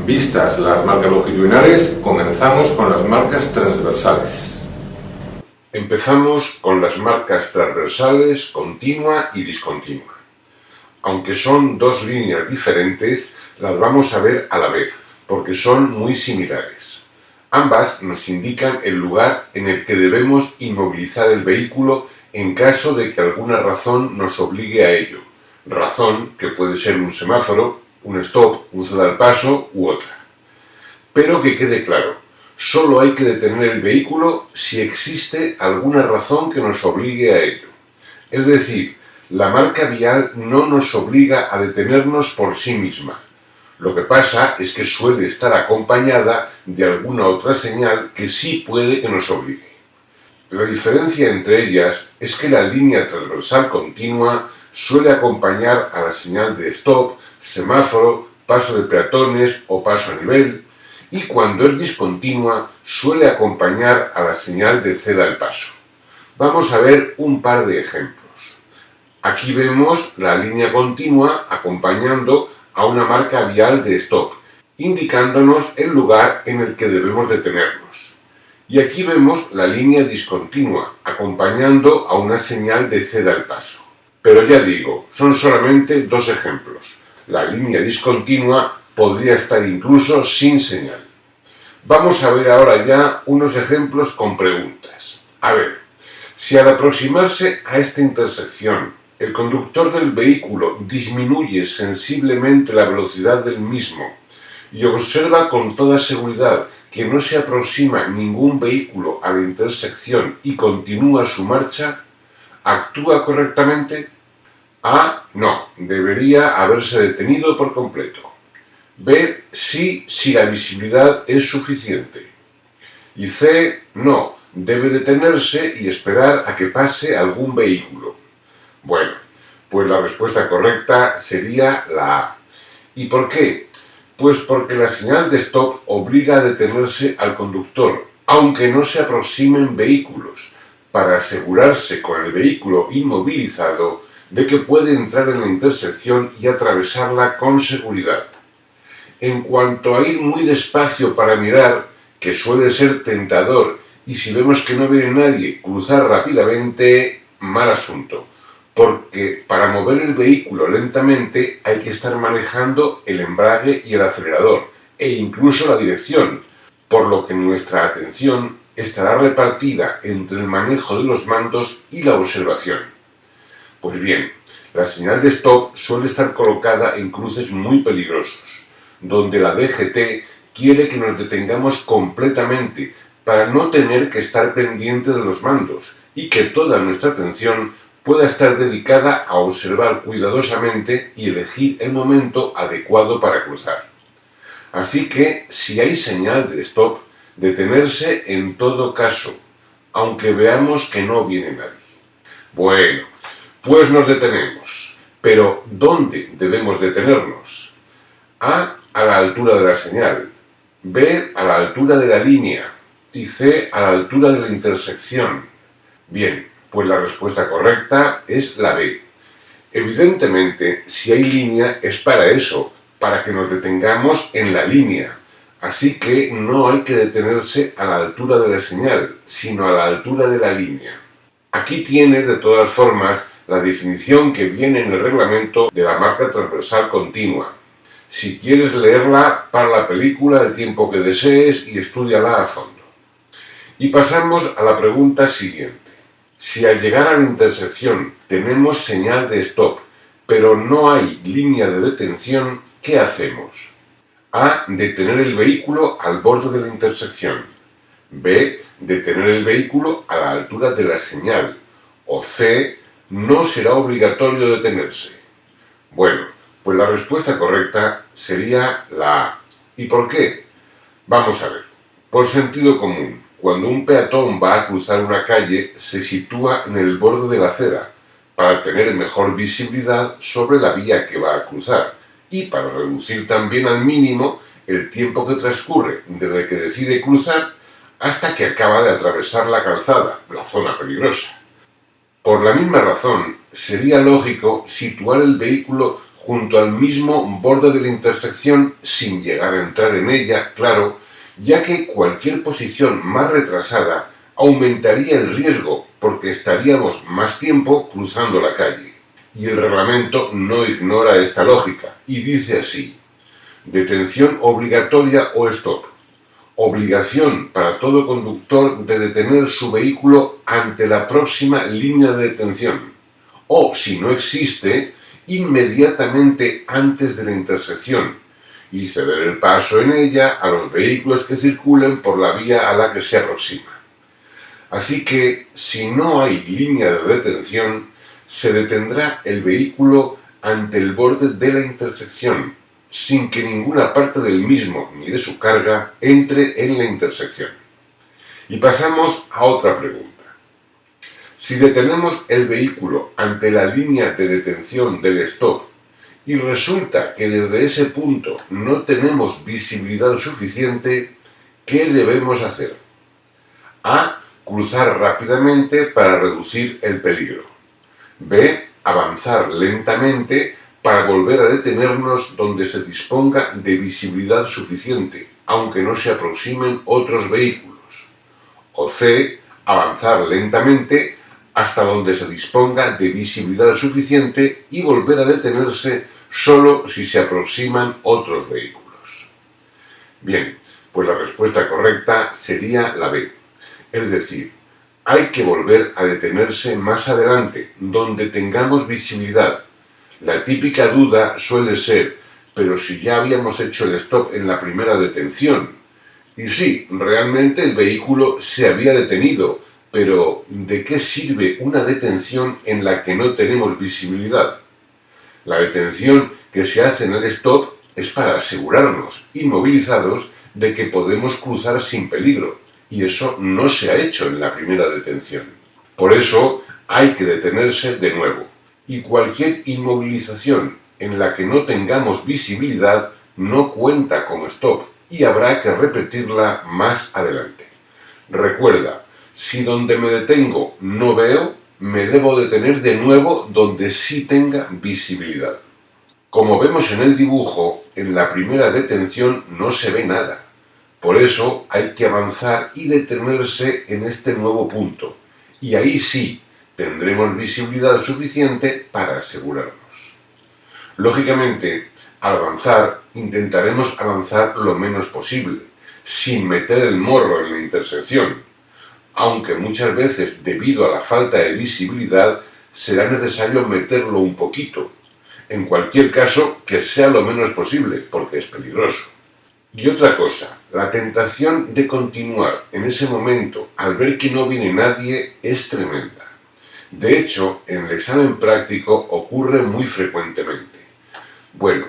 Vistas las marcas longitudinales, comenzamos con las marcas transversales. Empezamos con las marcas transversales continua y discontinua. Aunque son dos líneas diferentes, las vamos a ver a la vez, porque son muy similares. Ambas nos indican el lugar en el que debemos inmovilizar el vehículo en caso de que alguna razón nos obligue a ello. Razón que puede ser un semáforo, un stop, un ceda al paso u otra. Pero que quede claro, solo hay que detener el vehículo si existe alguna razón que nos obligue a ello. Es decir, la marca vial no nos obliga a detenernos por sí misma. Lo que pasa es que suele estar acompañada de alguna otra señal que sí puede que nos obligue. La diferencia entre ellas es que la línea transversal continua suele acompañar a la señal de stop, semáforo, paso de peatones o paso a nivel, y cuando es discontinua suele acompañar a la señal de ceda al paso. Vamos a ver un par de ejemplos. Aquí vemos la línea continua acompañando a una marca vial de stop, indicándonos el lugar en el que debemos detenernos. Y aquí vemos la línea discontinua acompañando a una señal de ceda al paso. Pero ya digo, son solamente dos ejemplos. La línea discontinua podría estar incluso sin señal. Vamos a ver ahora ya unos ejemplos con preguntas. A ver, si al aproximarse a esta intersección el conductor del vehículo disminuye sensiblemente la velocidad del mismo y observa con toda seguridad que no se aproxima ningún vehículo a la intersección y continúa su marcha, ¿actúa correctamente? A. No, debería haberse detenido por completo. B. Sí, si la visibilidad es suficiente. Y C. No, debe detenerse y esperar a que pase algún vehículo. Bueno, pues la respuesta correcta sería la A. ¿Y por qué? Pues porque la señal de stop obliga a detenerse al conductor, aunque no se aproximen vehículos, para asegurarse con el vehículo inmovilizado de que puede entrar en la intersección y atravesarla con seguridad. En cuanto a ir muy despacio para mirar, que suele ser tentador, y si vemos que no viene nadie, cruzar rápidamente, mal asunto, porque para mover el vehículo lentamente hay que estar manejando el embrague y el acelerador, e incluso la dirección, por lo que nuestra atención estará repartida entre el manejo de los mandos y la observación. Pues bien, la señal de stop suele estar colocada en cruces muy peligrosos, donde la DGT quiere que nos detengamos completamente para no tener que estar pendiente de los mandos y que toda nuestra atención pueda estar dedicada a observar cuidadosamente y elegir el momento adecuado para cruzar. Así que, si hay señal de stop, detenerse en todo caso, aunque veamos que no viene nadie. Bueno, pues nos detenemos. Pero, ¿dónde debemos detenernos? A la altura de la señal, B, a la altura de la línea y C, a la altura de la intersección. Bien, pues la respuesta correcta es la B. Evidentemente, si hay línea es para eso, para que nos detengamos en la línea. Así que no hay que detenerse a la altura de la señal, sino a la altura de la línea. Aquí tienes, de todas formas, la definición que viene en el reglamento de la marca transversal continua. Si quieres leerla, para la película el tiempo que desees y estúdiala a fondo. Y pasamos a la pregunta siguiente. Si al llegar a la intersección tenemos señal de stop, pero no hay línea de detención, ¿qué hacemos? A. Detener el vehículo al borde de la intersección. B. Detener el vehículo a la altura de la señal. O C. No será obligatorio detenerse. Bueno, pues la respuesta correcta sería la A. ¿Y por qué? Vamos a ver. Por sentido común, cuando un peatón va a cruzar una calle, se sitúa en el borde de la acera para tener mejor visibilidad sobre la vía que va a cruzar y para reducir también al mínimo el tiempo que transcurre desde que decide cruzar hasta que acaba de atravesar la calzada, la zona peligrosa. Por la misma razón, sería lógico situar el vehículo junto al mismo borde de la intersección sin llegar a entrar en ella, claro, ya que cualquier posición más retrasada aumentaría el riesgo porque estaríamos más tiempo cruzando la calle. Y el reglamento no ignora esta lógica y dice así: detención obligatoria o stop. Obligación para todo conductor de detener su vehículo ante la próxima línea de detención o, si no existe, inmediatamente antes de la intersección y ceder el paso en ella a los vehículos que circulen por la vía a la que se aproxima. Así que, si no hay línea de detención, se detendrá el vehículo ante el borde de la intersección, sin que ninguna parte del mismo ni de su carga entre en la intersección. Y pasamos a otra pregunta. Si detenemos el vehículo ante la línea de detención del stop y resulta que desde ese punto no tenemos visibilidad suficiente, ¿qué debemos hacer? A. Cruzar rápidamente para reducir el peligro. B. Avanzar lentamente para volver a detenernos donde se disponga de visibilidad suficiente, aunque no se aproximen otros vehículos. O C. Avanzar lentamente hasta donde se disponga de visibilidad suficiente y volver a detenerse solo si se aproximan otros vehículos. Bien, pues la respuesta correcta sería la B. Es decir, hay que volver a detenerse más adelante, donde tengamos visibilidad. La típica duda suele ser: pero si ya habíamos hecho el stop en la primera detención. Y sí, realmente el vehículo se había detenido, pero ¿de qué sirve una detención en la que no tenemos visibilidad? La detención que se hace en el stop es para asegurarnos, inmovilizados, de que podemos cruzar sin peligro, y eso no se ha hecho en la primera detención. Por eso hay que detenerse de nuevo, y cualquier inmovilización en la que no tengamos visibilidad no cuenta como stop y habrá que repetirla más adelante. Recuerda, si donde me detengo no veo, me debo detener de nuevo donde sí tenga visibilidad. Como vemos en el dibujo, en la primera detención no se ve nada. Por eso hay que avanzar y detenerse en este nuevo punto. Y ahí sí tendremos visibilidad suficiente para asegurarnos. Lógicamente, al avanzar, intentaremos avanzar lo menos posible, sin meter el morro en la intersección, aunque muchas veces, debido a la falta de visibilidad, será necesario meterlo un poquito. En cualquier caso, que sea lo menos posible, porque es peligroso. Y otra cosa, la tentación de continuar en ese momento al ver que no viene nadie es tremenda. De hecho, en el examen práctico ocurre muy frecuentemente. Bueno,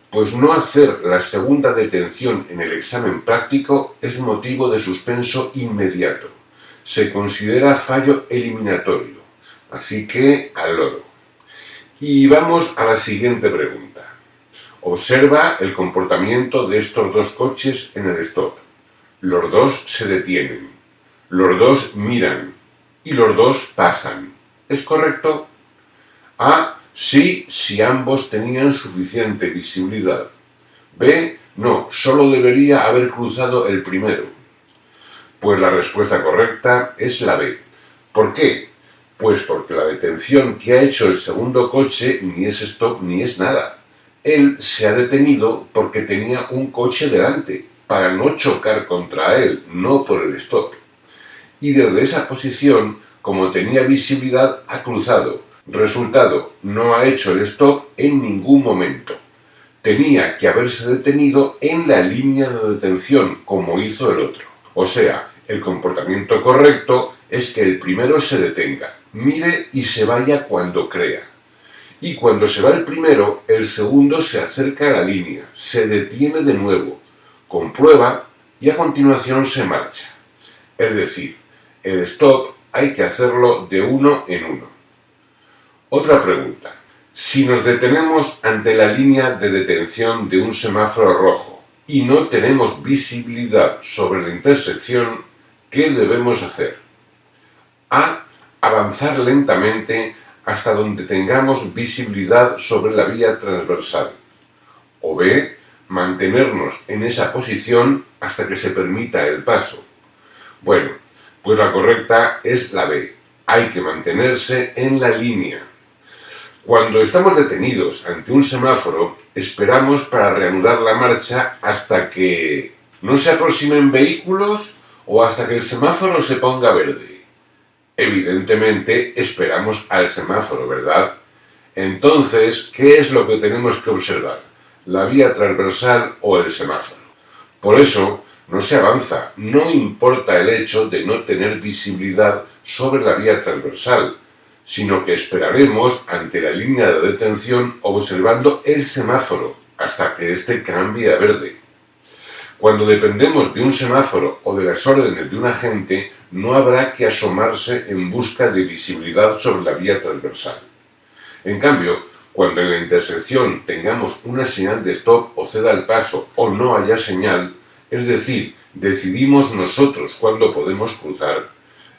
pues no hacer la segunda detención en el examen práctico es motivo de suspenso inmediato. Se considera fallo eliminatorio. Así que al loro. Y vamos a la siguiente pregunta. Observa el comportamiento de estos dos coches en el stop. Los dos se detienen. Los dos miran. Y los dos pasan. ¿Es correcto? A. Sí, si ambos tenían suficiente visibilidad. B. No, solo debería haber cruzado el primero. Pues la respuesta correcta es la B. ¿Por qué? Pues porque la detención que ha hecho el segundo coche ni es stop ni es nada. Él se ha detenido porque tenía un coche delante, para no chocar contra él, no por el stop. Y desde esa posición, como tenía visibilidad, ha cruzado. Resultado, no ha hecho el stop en ningún momento. Tenía que haberse detenido en la línea de detención, como hizo el otro. O sea, el comportamiento correcto es que el primero se detenga, mire y se vaya cuando crea. Y cuando se va el primero, el segundo se acerca a la línea, se detiene de nuevo, comprueba y a continuación se marcha. Es decir, el stop hay que hacerlo de uno en uno. Otra pregunta. Si nos detenemos ante la línea de detención de un semáforo rojo y no tenemos visibilidad sobre la intersección, ¿qué debemos hacer? A. Avanzar lentamente hasta donde tengamos visibilidad sobre la vía transversal. O B, mantenernos en esa posición hasta que se permita el paso. Bueno, pues la correcta es la B. Hay que mantenerse en la línea. Cuando estamos detenidos ante un semáforo, esperamos para reanudar la marcha hasta que no se aproximen vehículos o hasta que el semáforo se ponga verde. Evidentemente, esperamos al semáforo, ¿verdad? Entonces, ¿qué es lo que tenemos que observar? ¿La vía transversal o el semáforo? Por eso, no se avanza, no importa el hecho de no tener visibilidad sobre la vía transversal, sino que esperaremos ante la línea de detención observando el semáforo hasta que éste cambie a verde. Cuando dependemos de un semáforo o de las órdenes de un agente, no habrá que asomarse en busca de visibilidad sobre la vía transversal. En cambio, cuando en la intersección tengamos una señal de stop o ceda el paso o no haya señal, es decir, decidimos nosotros cuándo podemos cruzar,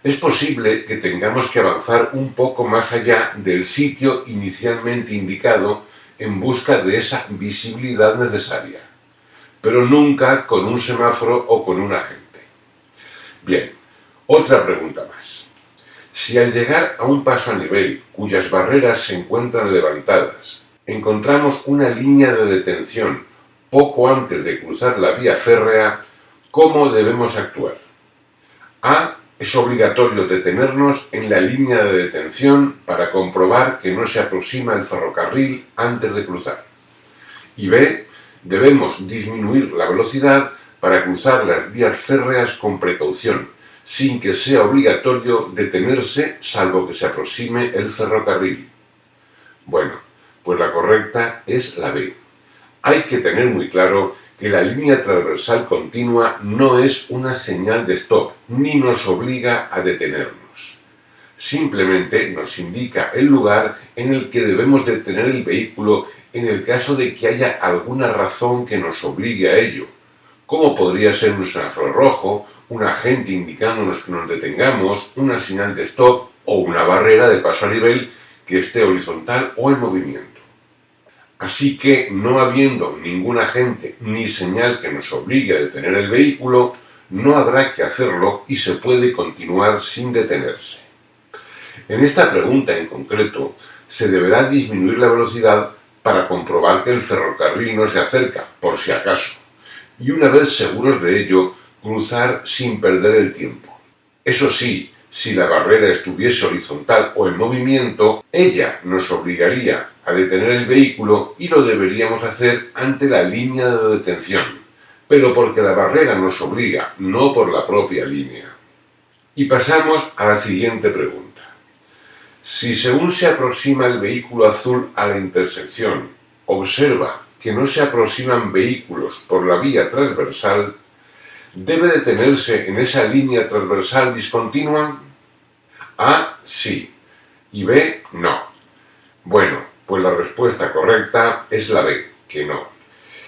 es posible que tengamos que avanzar un poco más allá del sitio inicialmente indicado en busca de esa visibilidad necesaria, pero nunca con un semáforo o con un agente. Bien, otra pregunta más. Si al llegar a un paso a nivel cuyas barreras se encuentran levantadas, encontramos una línea de detención poco antes de cruzar la vía férrea, ¿cómo debemos actuar? A. Es obligatorio detenernos en la línea de detención para comprobar que no se aproxima el ferrocarril antes de cruzar. Y B. Debemos disminuir la velocidad para cruzar las vías férreas con precaución, sin que sea obligatorio detenerse salvo que se aproxime el ferrocarril. Bueno, pues la correcta es la B. Hay que tener muy claro que la línea transversal continua no es una señal de stop, ni nos obliga a detenernos. Simplemente nos indica el lugar en el que debemos detener el vehículo en el caso de que haya alguna razón que nos obligue a ello, como podría ser un semáforo rojo, un agente indicándonos que nos detengamos, una señal de stop o una barrera de paso a nivel que esté horizontal o en movimiento. Así que, no habiendo ningún agente ni señal que nos obligue a detener el vehículo, no habrá que hacerlo y se puede continuar sin detenerse. En esta pregunta en concreto, se deberá disminuir la velocidad para comprobar que el ferrocarril no se acerca, por si acaso, y una vez seguros de ello, cruzar sin perder el tiempo. Eso sí, si la barrera estuviese horizontal o en movimiento, ella nos obligaría a detener el vehículo y lo deberíamos hacer ante la línea de detención, pero porque la barrera nos obliga, no por la propia línea. Y pasamos a la siguiente pregunta. Si según se aproxima el vehículo azul a la intersección, observa que no se aproximan vehículos por la vía transversal, ¿debe detenerse en esa línea transversal discontinua? A, sí, y B, no. Bueno, pues la respuesta correcta es la B, que no.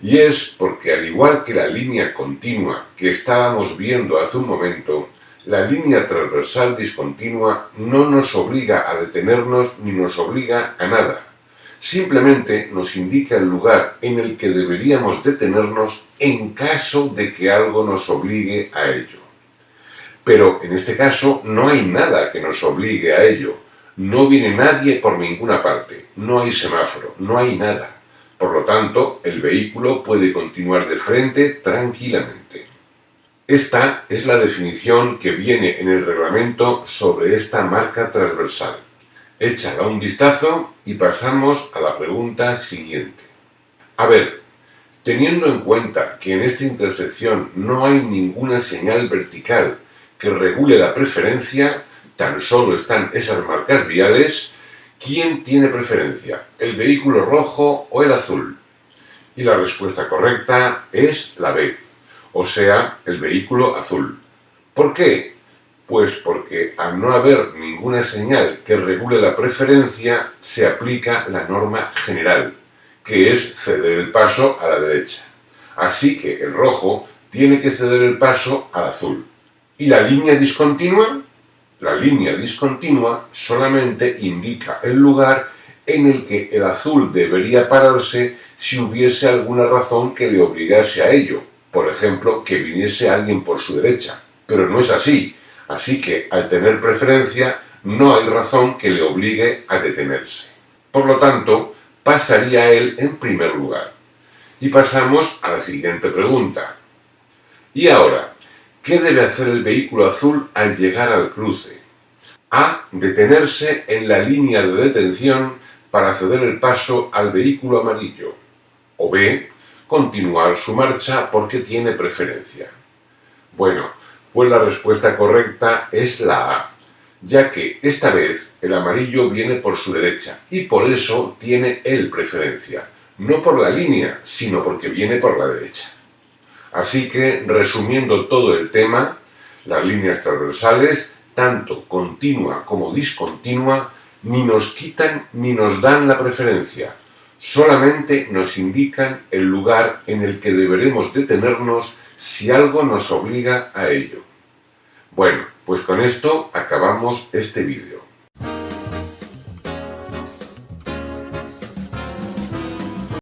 Y es porque al igual que la línea continua que estábamos viendo hace un momento, la línea transversal discontinua no nos obliga a detenernos ni nos obliga a nada. Simplemente nos indica el lugar en el que deberíamos detenernos en caso de que algo nos obligue a ello. Pero en este caso no hay nada que nos obligue a ello. No viene nadie por ninguna parte, no hay semáforo, no hay nada. Por lo tanto, el vehículo puede continuar de frente tranquilamente. Esta es la definición que viene en el reglamento sobre esta marca transversal. Échala un vistazo y pasamos a la pregunta siguiente. A ver, teniendo en cuenta que en esta intersección no hay ninguna señal vertical que regule la preferencia, tan solo están esas marcas viales, ¿quién tiene preferencia? ¿El vehículo rojo o el azul? Y la respuesta correcta es la B, o sea, el vehículo azul. ¿Por qué? Pues porque al no haber ninguna señal que regule la preferencia, se aplica la norma general, que es ceder el paso a la derecha. Así que el rojo tiene que ceder el paso al azul. ¿Y la línea discontinua? La línea discontinua solamente indica el lugar en el que el azul debería pararse si hubiese alguna razón que le obligase a ello, por ejemplo, que viniese alguien por su derecha, pero no es así, así que al tener preferencia no hay razón que le obligue a detenerse. Por lo tanto, pasaría él en primer lugar. Y pasamos a la siguiente pregunta. ¿Y ahora, qué debe hacer el vehículo azul al llegar al cruce? A. Detenerse en la línea de detención para ceder el paso al vehículo amarillo. O B. Continuar su marcha porque tiene preferencia. Bueno, pues la respuesta correcta es la A, ya que esta vez el amarillo viene por su derecha y por eso tiene él preferencia, no por la línea, sino porque viene por la derecha. Así que, resumiendo todo el tema, las líneas transversales, tanto continua como discontinua, ni nos quitan ni nos dan la preferencia, solamente nos indican el lugar en el que deberemos detenernos si algo nos obliga a ello. Bueno, pues con esto acabamos este vídeo.